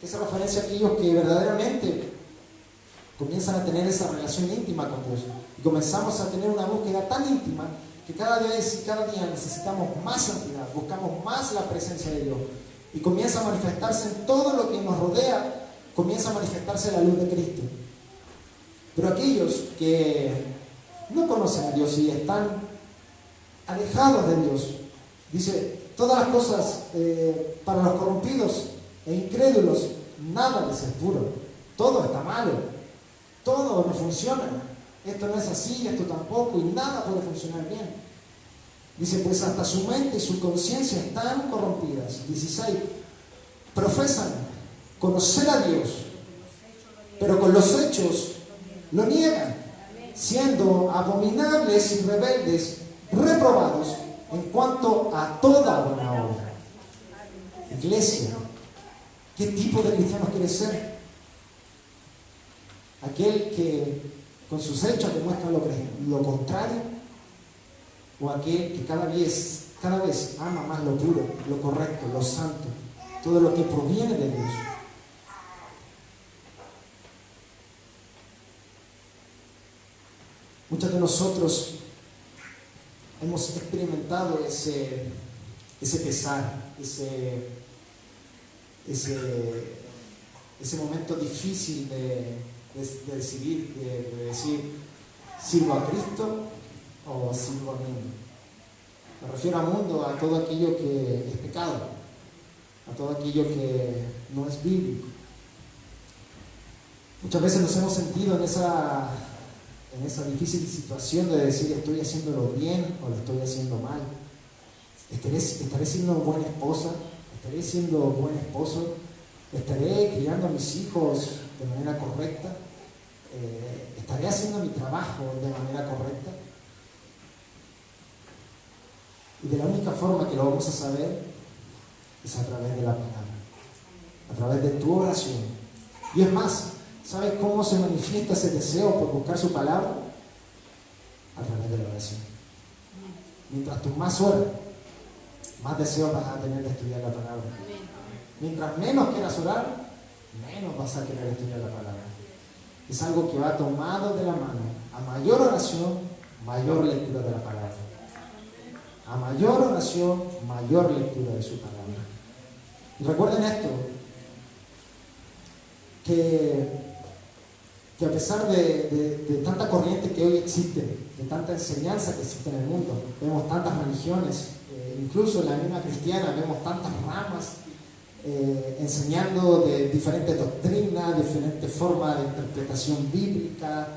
S1: Esa referencia a aquellos que verdaderamente comienzan a tener esa relación íntima con Dios. Y comenzamos a tener una búsqueda tan íntima que cada vez y cada día necesitamos más santidad, buscamos más la presencia de Dios. Y comienza a manifestarse en todo lo que nos rodea, comienza a manifestarse la luz de Cristo. Pero aquellos que no conocen a Dios y están alejados de Dios, dice, todas las cosas para los corrompidos e incrédulos, nada les es puro. Todo está malo, todo no funciona. Esto no es así, esto tampoco, y nada puede funcionar bien. Dice, pues hasta su mente y su conciencia están corrompidas. 16, profesan conocer a Dios, pero con los hechos lo niegan, siendo abominables y rebeldes, reprobados en cuanto a toda buena obra. Iglesia, ¿qué tipo de cristiano quiere ser? ¿Aquel que con sus hechos demuestra lo contrario? ¿O aquel que cada vez ama más lo puro, lo correcto, lo santo, todo lo que proviene de Dios? Muchos de nosotros hemos experimentado ese pesar, ese momento difícil de decidir, de decir, ¿sirvo a Cristo o sirvo al mundo? Me refiero al mundo, a todo aquello que es pecado, a todo aquello que no es bíblico. Muchas veces nos hemos sentido en esa difícil situación de decir, ¿estoy haciéndolo bien o lo estoy haciendo mal? ¿Estaré siendo buena esposa? ¿Estaré siendo buen esposo? ¿Estaré criando a mis hijos de manera correcta? ¿Estaré haciendo mi trabajo de manera correcta? Y de la única forma que lo vamos a saber es a través de la palabra, a través de tu oración. Y es más, ¿sabes cómo se manifiesta ese deseo por buscar su palabra? A través de la oración. Mientras tú más oras, más deseo vas a tener de estudiar la palabra. Mientras menos quieras orar, menos vas a querer estudiar la palabra. Es algo que va tomado de la mano. A mayor oración, mayor lectura de la palabra. A mayor oración, mayor lectura de su palabra. Y recuerden esto, que a pesar de tanta corriente que hoy existe, de tanta enseñanza que existe en el mundo, vemos tantas religiones, incluso en la misma cristiana vemos tantas ramas enseñando de diferentes doctrinas, diferentes formas de interpretación bíblica,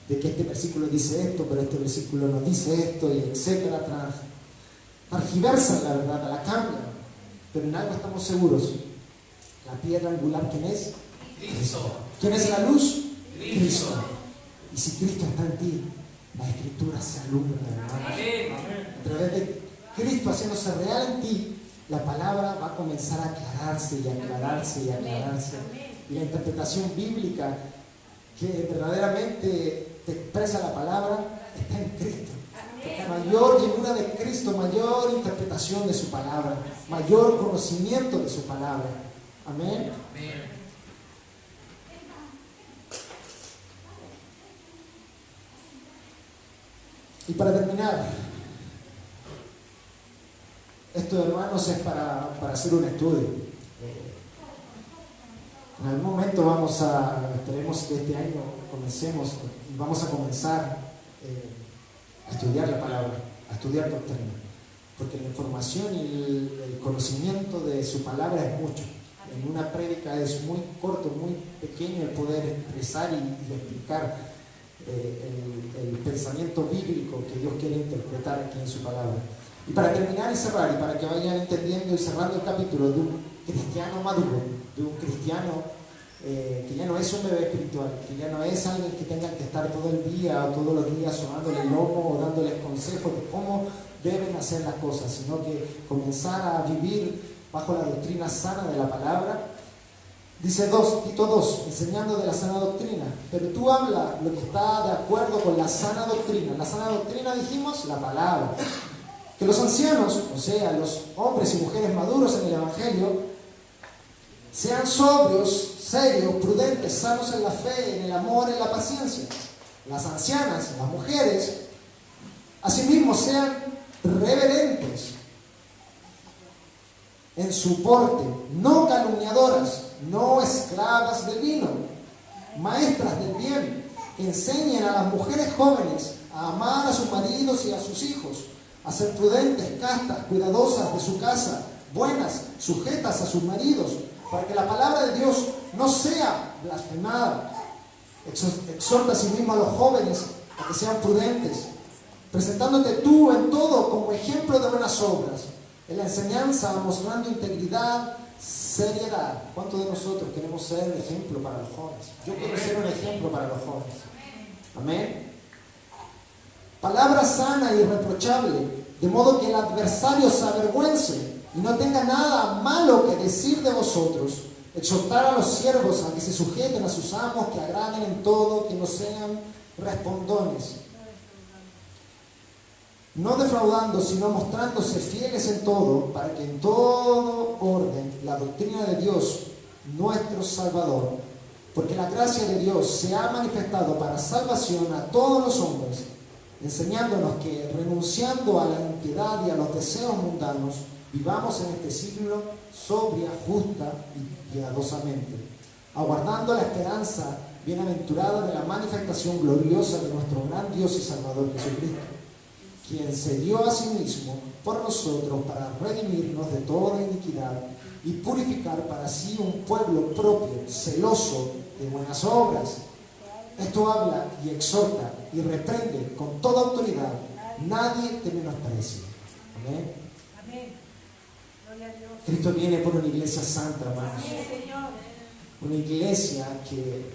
S1: de que este versículo dice esto, pero este versículo no dice esto, y etcétera. Targiversan la verdad, la cambian, pero en algo estamos seguros: la piedra angular, ¿quién es? Cristo. ¿Quién es la luz? Cristo. Y si Cristo está en ti, la Escritura se alumbra, hermanos. A través de Cristo haciéndose real en ti, la palabra va a comenzar a aclararse y aclararse y aclararse. Y la interpretación bíblica que verdaderamente te expresa la palabra está en Cristo. Mayor llenura de Cristo, mayor interpretación de su palabra, mayor conocimiento de su palabra. Amén. Y para terminar, esto, hermanos, es para hacer un estudio. En algún momento esperemos que este año comencemos y vamos a comenzar a estudiar la palabra, a estudiar doctrina, porque la información y el conocimiento de su palabra es mucho. En una prédica es muy corto, muy pequeño el poder expresar y explicar el pensamiento bíblico que Dios quiere interpretar aquí en su palabra. Y para terminar y cerrar, y para que vayan entendiendo y cerrando el capítulo de un cristiano maduro, de un cristiano que ya no es un bebé espiritual, que ya no es alguien que tenga que estar todo el día o todos los días sonándole el lomo o dándoles consejos de cómo deben hacer las cosas, sino que comenzar a vivir bajo la doctrina sana de la palabra. Dice Tito 2, enseñando de la sana doctrina, pero tú habla lo que está de acuerdo con la sana doctrina. La sana doctrina, dijimos, la palabra. Que los ancianos, o sea, los hombres y mujeres maduros en el Evangelio, sean sobrios, serios, prudentes, sanos en la fe, en el amor, en la paciencia. Las ancianas, las mujeres, asimismo sean reverentes en su porte, no calumniadoras, no esclavas del vino, maestras del bien, que enseñen a las mujeres jóvenes a amar a sus maridos y a sus hijos, a ser prudentes, castas, cuidadosas de su casa, buenas, sujetas a sus maridos, para que la palabra de Dios no sea blasfemada. Exhorta asimismo a los jóvenes a que sean prudentes, presentándote tú en todo como ejemplo de buenas obras, en la enseñanza mostrando integridad, seriedad. ¿Cuántos de nosotros queremos ser ejemplo para los jóvenes? Yo quiero ser un ejemplo para los jóvenes. Amén. Palabra sana y irreprochable, de modo que el adversario se avergüence y no tenga nada malo que decir de vosotros. Exhortar a los siervos a que se sujeten a sus amos, que agraden en todo, que no sean respondones, no defraudando, sino mostrándose fieles en todo, para que en todo orden la doctrina de Dios, nuestro Salvador, porque la gracia de Dios se ha manifestado para salvación a todos los hombres, enseñándonos que, renunciando a la impiedad y a los deseos mundanos, vivamos en este siglo sobria, justa y piadosamente, aguardando la esperanza bienaventurada de la manifestación gloriosa de nuestro gran Dios y Salvador Jesucristo, quien se dio a sí mismo por nosotros para redimirnos de toda iniquidad y purificar para sí un pueblo propio, celoso de buenas obras. Esto habla y exhorta y reprende con toda autoridad. Nadie te menosprecie. Amén. Cristo viene por una iglesia santa, hermanos. Una iglesia que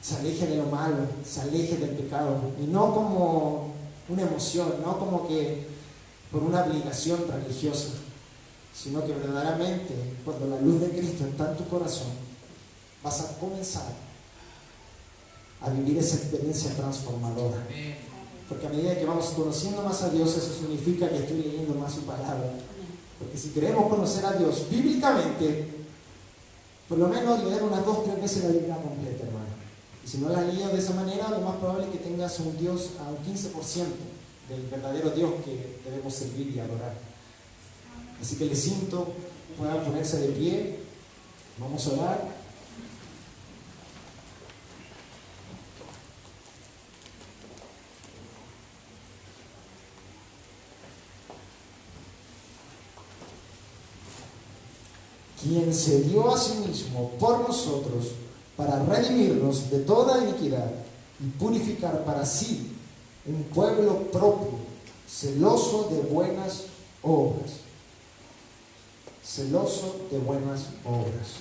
S1: se aleje de lo malo, se aleje del pecado, y no como una emoción, no como que por una obligación religiosa, sino que verdaderamente, cuando la luz de Cristo está en tu corazón, vas a comenzar a vivir esa experiencia transformadora. Porque a medida que vamos conociendo más a Dios, eso significa que estoy leyendo más su palabra. Porque si queremos conocer a Dios bíblicamente, por lo menos leer unas 2 o 3 veces la Biblia completa, hermano. Y si no la leías de esa manera, lo más probable es que tengas un Dios a un 15% del verdadero Dios que debemos servir y adorar. Así que les invito, puedan ponerse de pie, vamos a orar. Quien se dio a sí mismo por nosotros para redimirnos de toda iniquidad y purificar para sí un pueblo propio, celoso de buenas obras. Celoso de buenas obras.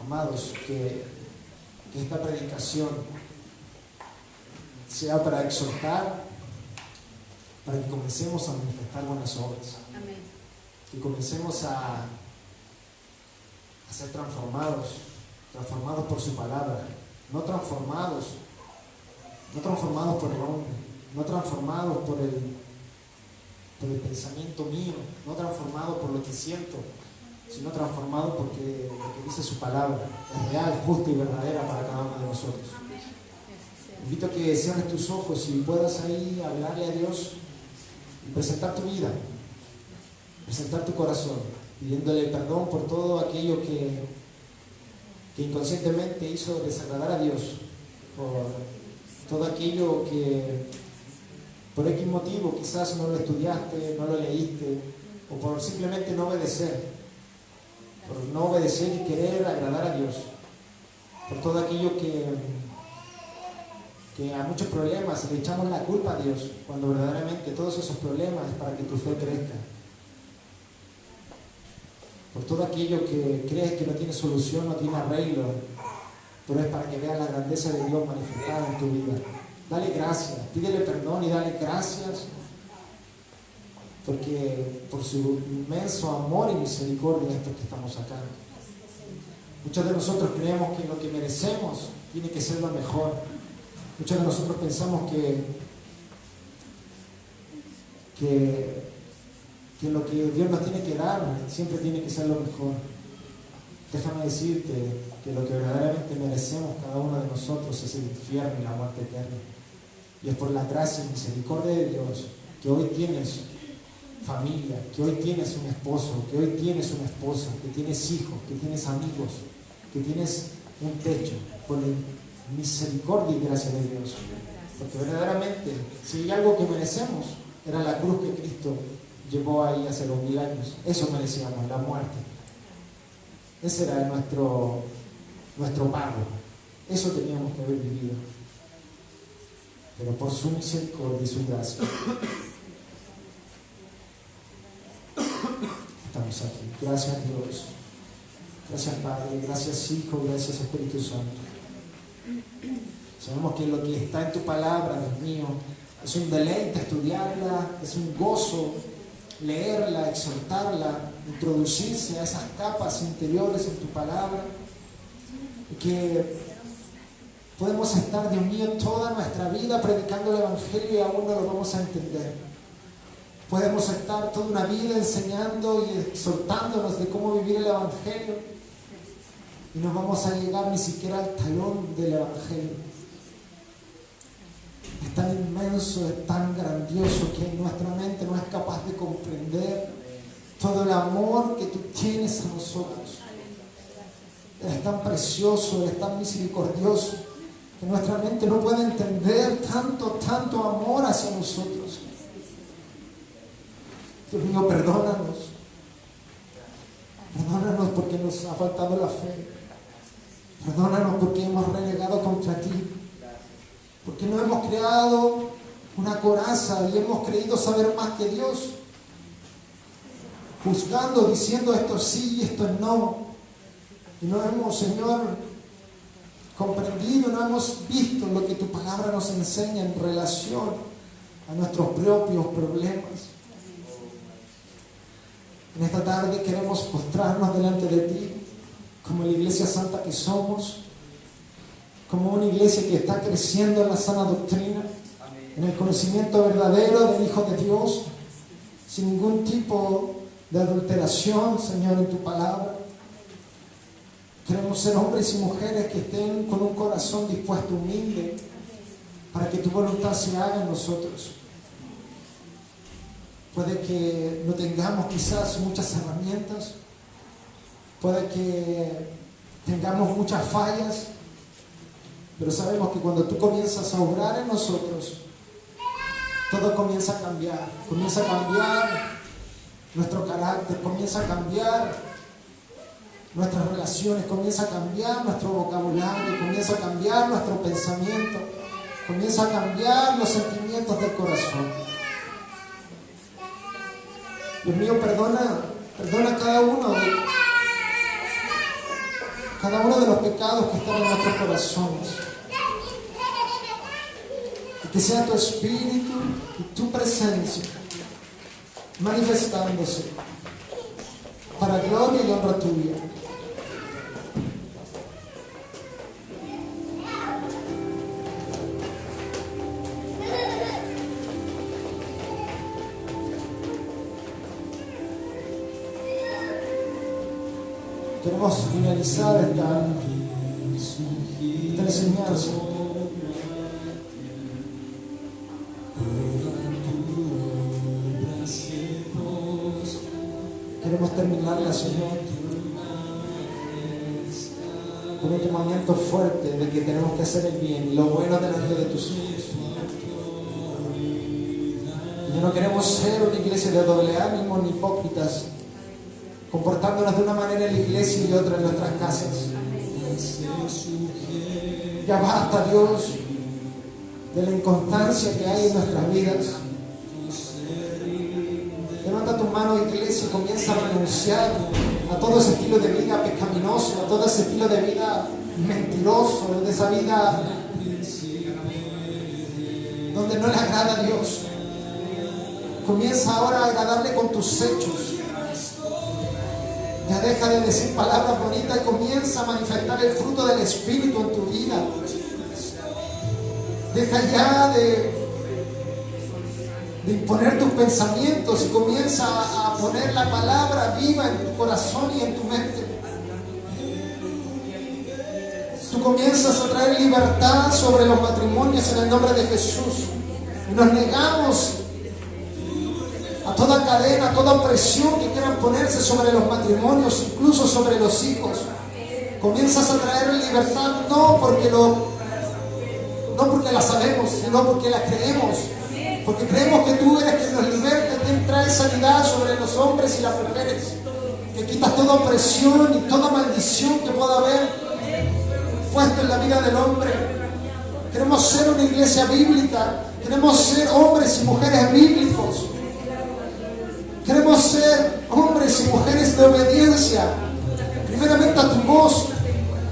S1: Amados, que esta predicación sea para exhortar, para que comencemos a manifestar buenas obras. Amén. Que comencemos a ser transformados por su palabra, no transformados por el hombre, no transformados por el pensamiento mío, no transformados por lo que siento, sino transformados porque lo que dice su palabra es real, justa y verdadera para cada uno de nosotros. Invito a que cierres tus ojos y puedas ahí hablarle a Dios y presentar tu vida, presentar tu corazón, pidiéndole perdón por todo aquello que inconscientemente hizo desagradar a Dios, por todo aquello que por X motivo quizás no lo estudiaste, no lo leíste, o por simplemente no obedecer, por no obedecer y querer agradar a Dios, por todo aquello que a muchos problemas le echamos la culpa a Dios, cuando verdaderamente todos esos problemas es para que tu fe crezca, por todo aquello que crees que no tiene solución, no tiene arreglo, pero es para que veas la grandeza de Dios manifestada en tu vida. Dale gracias, pídele perdón y dale gracias, porque por su inmenso amor y misericordia estos que estamos acá. Muchos de nosotros creemos que lo que merecemos tiene que ser lo mejor. Muchos de nosotros pensamos que lo que Dios nos tiene que dar siempre tiene que ser lo mejor. Déjame decirte que lo que verdaderamente merecemos cada uno de nosotros es el infierno y la muerte eterna. Y es por la gracia y misericordia de Dios que hoy tienes familia, que hoy tienes un esposo, que hoy tienes una esposa, que tienes hijos, que tienes amigos, que tienes un techo, por la misericordia y gracia de Dios. Porque verdaderamente, si hay algo que merecemos, era la cruz que Cristo llevó ahí hace 2000 años. Eso merecíamos, la muerte. Ese era nuestro pago. Eso teníamos que haber vivido. Pero por su misericordia y su gracia estamos aquí. Gracias Dios. Gracias Padre. Gracias Hijo. Gracias Espíritu Santo. Sabemos que lo que está en tu palabra, Dios mío, es un deleite estudiarla, es un gozo leerla, exhortarla, introducirse a esas capas interiores en tu palabra, y que podemos estar, Dios mío, toda nuestra vida predicando el Evangelio y aún no lo vamos a entender. Podemos estar toda una vida enseñando y exhortándonos de cómo vivir el Evangelio y no vamos a llegar ni siquiera al talón del Evangelio. Es tan inmenso, es tan grandioso que nuestra mente no es capaz de comprender todo el amor que tú tienes a nosotros. Eres tan precioso, eres tan misericordioso, que nuestra mente no puede entender tanto amor hacia nosotros. Dios mío, perdónanos. Perdónanos porque nos ha faltado la fe. Perdónanos porque hemos renegado contra ti. Porque no hemos creado una coraza y hemos creído saber más que Dios, juzgando, diciendo esto sí y esto no. Y no hemos, Señor, comprendido, no hemos visto lo que tu palabra nos enseña en relación a nuestros propios problemas. En esta tarde queremos postrarnos delante de ti, como la iglesia santa que somos, como una iglesia que está creciendo en la sana doctrina, en el conocimiento verdadero del Hijo de Dios, sin ningún tipo de adulteración, Señor, en tu palabra. Queremos ser hombres y mujeres que estén con un corazón dispuesto, humilde, para que tu voluntad se haga en nosotros. Puede que no tengamos quizás muchas herramientas, puede que tengamos muchas fallas, pero sabemos que cuando tú comienzas a obrar en nosotros, todo comienza a cambiar. Comienza a cambiar nuestro carácter, comienza a cambiar nuestras relaciones, comienza a cambiar nuestro vocabulario, comienza a cambiar nuestro pensamiento, comienza a cambiar los sentimientos del corazón. Dios mío, perdona cada uno de los pecados que están en nuestros corazones. Y que sea tu Espíritu y tu presencia manifestándose para gloria y honra tuya. queremos finalizar esta enseñanza. Queremos terminarla, Señor, con un llamamiento fuerte de que tenemos que hacer el bien y lo bueno delante de tus hijos. Y no queremos ser una iglesia de doble ánimo ni hipócritas, comportándonos de una manera en la iglesia y de otra en nuestras casas. Ya basta, Dios, de la inconstancia que hay en nuestras vidas. Levanta tu mano, iglesia, y comienza a renunciar a todo ese estilo de vida pecaminoso, a todo ese estilo de vida mentiroso, de esa vida donde no le agrada a Dios. Comienza ahora a agradarle con tus hechos. Ya deja de decir palabras bonitas y comienza a manifestar el fruto del Espíritu en tu vida. Deja ya de imponer tus pensamientos y comienza a poner la palabra viva en tu corazón y en tu mente. Tú comienzas a traer libertad sobre los matrimonios en el nombre de Jesús. Y nos negamos a toda cadena, a toda presión que quieran ponerse sobre los matrimonios, incluso sobre los hijos. Comienzas a traer libertad no porque la sabemos, sino porque la creemos. Porque creemos que tú eres quien nos liberta, quien trae sanidad sobre los hombres y las mujeres, que quitas toda opresión y toda maldición que pueda haber puesto en la vida del hombre. Queremos ser una iglesia bíblica, queremos ser hombres y mujeres bíblicos. Queremos ser hombres y mujeres de obediencia, primeramente a tu voz,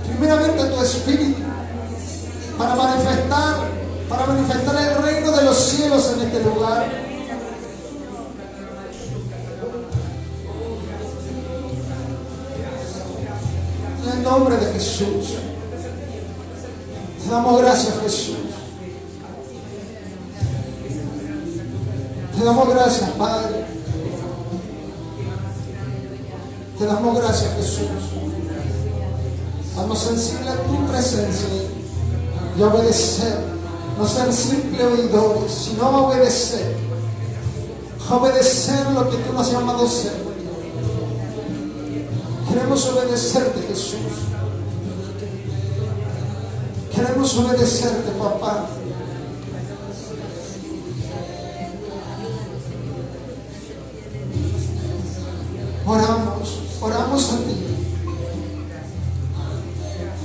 S1: primeramente a tu espíritu, para manifestar el reino de los cielos en este lugar. En el nombre de Jesús, te damos gracias, Jesús. Te damos gracias, Padre. Te damos gracias, Jesús. Haznos sensibles a tu presencia y obedecer. No ser simples oidores, sino obedecer. Obedecer lo que tú nos has llamado a ser. Queremos obedecerte, Jesús. Queremos obedecerte, papá. Oramos a ti,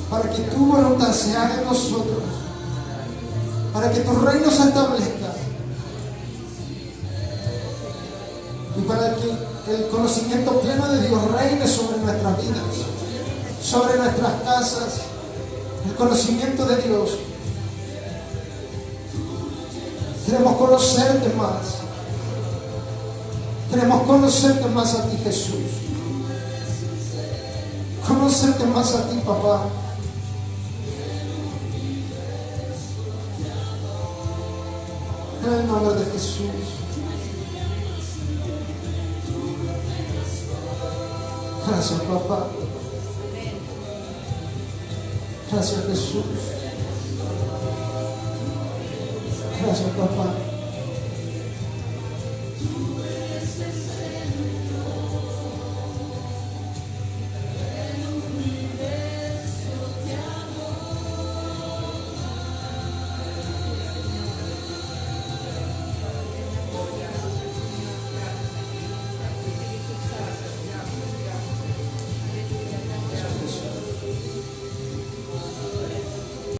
S1: para que tu voluntad se haga en nosotros, para que tu reino se establezca y para que el conocimiento pleno de Dios reine sobre nuestras vidas, sobre nuestras casas, el conocimiento de Dios. Queremos conocerte más. Queremos conocerte más a ti, Jesús. Conocerte más a ti, papá. En el nombre de Jesús. Gracias, papá. Gracias, Jesús. Gracias, papá.